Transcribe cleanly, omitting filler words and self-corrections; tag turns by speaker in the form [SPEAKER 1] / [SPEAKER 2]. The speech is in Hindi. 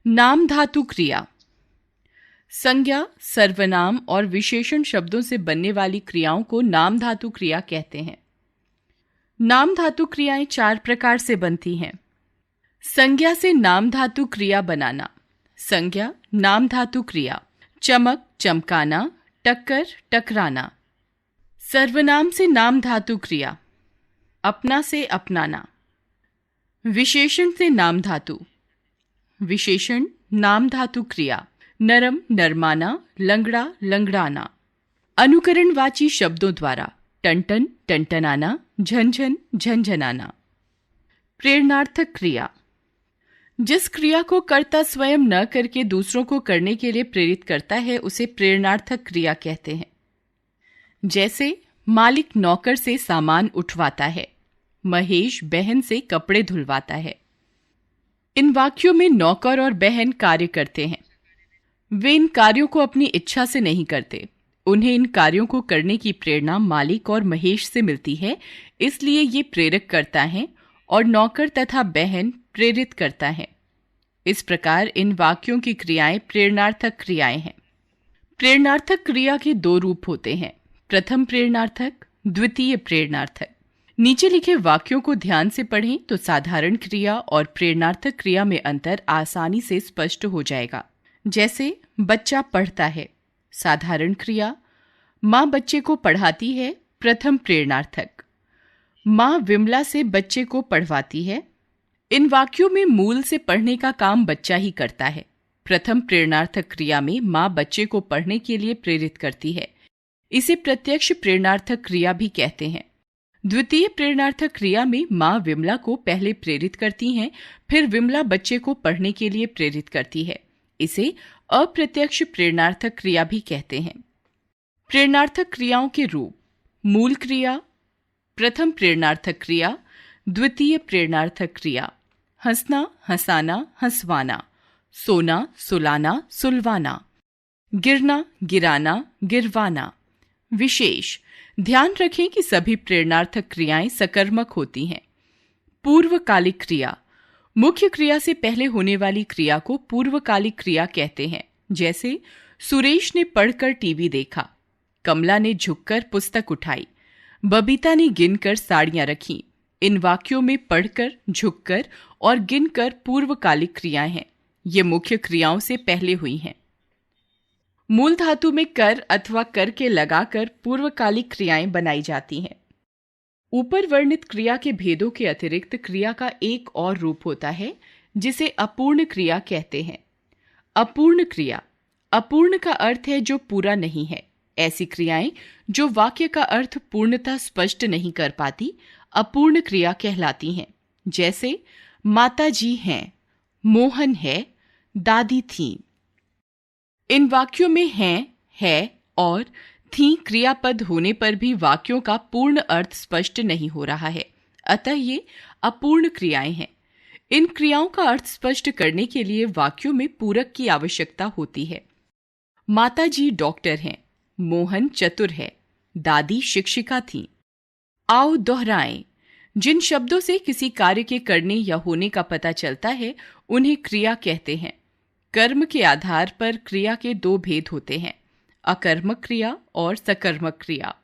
[SPEAKER 1] नाम धातु क्रिया। संज्ञा, सर्वनाम और विशेषण शब्दों से बनने वाली क्रियाओं को नाम धातु क्रिया कहते हैं। नाम धातु क्रियाएं 4 प्रकार से बनती हैं। संज्ञा से नाम धातु क्रिया बनाना। संज्ञा नाम धातु क्रिया: चमक, चमकाना, टक्कर, टकराना। सर्वनाम से नाम धातु क्रिया: अपना से अपनाना। विशेषण से नाम धातु। विशेषण नाम धातु क्रिया: नरम, नरमाना, लंगड़ा, लंगड़ाना। अनुकरणवाची शब्दों द्वारा: टनटन, टनटनाना, झनझन, झनझनाना। प्रेरणार्थक क्रिया: जिस क्रिया को कर्ता स्वयं न करके दूसरों को करने के लिए प्रेरित करता है उसे प्रेरणार्थक क्रिया कहते हैं। जैसे मालिक नौकर से सामान उठवाता है, महेश बहन से कपड़े धुलवाता है। इन वाक्यों में नौकर और बहन कार्य करते हैं। वे इन कार्यों को अपनी इच्छा से नहीं करते। उन्हें इन कार्यों को करने की प्रेरणा मालिक और महेश से मिलती है, इसलिए ये प्रेरक करता है और नौकर तथा बहन प्रेरित करता है। इस प्रकार इन वाक्यों की क्रियाएं प्रेरणार्थक क्रियाएं हैं। प्रेरणार्थक क्रिया के 2 रूप होते हैं: प्रथम प्रेरणार्थक, द्वितीय प्रेरणार्थक। नीचे लिखे वाक्यों को ध्यान से पढ़ें तो साधारण क्रिया और प्रेरणार्थक क्रिया में अंतर आसानी से स्पष्ट हो जाएगा। जैसे बच्चा पढ़ता है, साधारण क्रिया; माँ बच्चे को पढ़ाती है, प्रथम प्रेरणार्थक; माँ विमला से बच्चे को पढ़वाती है। इन वाक्यों में मूल से पढ़ने का काम बच्चा ही करता है। प्रथम प्रेरणार्थक क्रिया में माँ बच्चे को पढ़ने के लिए प्रेरित करती है। इसे प्रत्यक्ष प्रेरणार्थक क्रिया भी कहते हैं। द्वितीय प्रेरणार्थक क्रिया में माँ विमला को पहले प्रेरित करती हैं, फिर विमला बच्चे को पढ़ने के लिए प्रेरित करती है। इसे अप्रत्यक्ष प्रेरणार्थक क्रिया भी कहते हैं। प्रेरणार्थक क्रियाओं के रूप: मूल क्रिया, प्रथम प्रेरणार्थक क्रिया, द्वितीय प्रेरणार्थक क्रिया। हंसना, हंसाना, हंसवाना। सोना, सुलाना, सुलवाना। गिरना, गिराना, गिरवाना। विशेष: ध्यान रखें कि सभी प्रेरणार्थक क्रियाएं सकर्मक होती हैं। पूर्वकालिक क्रिया: मुख्य क्रिया से पहले होने वाली क्रिया को पूर्वकालिक क्रिया कहते हैं। जैसे सुरेश ने पढ़कर टीवी देखा, कमला ने झुककर पुस्तक उठाई, बबीता ने गिनकर साड़ियां रखीं। इन वाक्यों में पढ़कर, झुककर और गिनकर पूर्वकालिक क्रियाएं हैं। ये मुख्य क्रियाओं से पहले हुई हैं। मूल धातु में कर अथवा कर के लगाकर पूर्वकालिक क्रियाएं बनाई जाती हैं। ऊपर वर्णित क्रिया के भेदों के अतिरिक्त क्रिया का एक और रूप होता है जिसे अपूर्ण क्रिया कहते हैं। अपूर्ण क्रिया: अपूर्ण का अर्थ है जो पूरा नहीं है। ऐसी क्रियाएं जो वाक्य का अर्थ पूर्णतः स्पष्ट नहीं कर पाती अपूर्ण क्रिया कहलाती हैं। जैसे माता जी हैं, मोहन है, दादी थी। इन वाक्यों में हैं, है और थी क्रियापद होने पर भी वाक्यों का पूर्ण अर्थ स्पष्ट नहीं हो रहा है, अतः ये अपूर्ण क्रियाएं हैं। इन क्रियाओं का अर्थ स्पष्ट करने के लिए वाक्यों में पूरक की आवश्यकता होती है। माता जी डॉक्टर हैं, मोहन चतुर है, दादी शिक्षिका थी। आओ दोहराएं: जिन शब्दों से किसी कार्य के करने या होने का पता चलता है उन्हें क्रिया कहते हैं। कर्म के आधार पर क्रिया के 2 भेद होते हैं: अकर्मक क्रिया और सकर्मक क्रिया।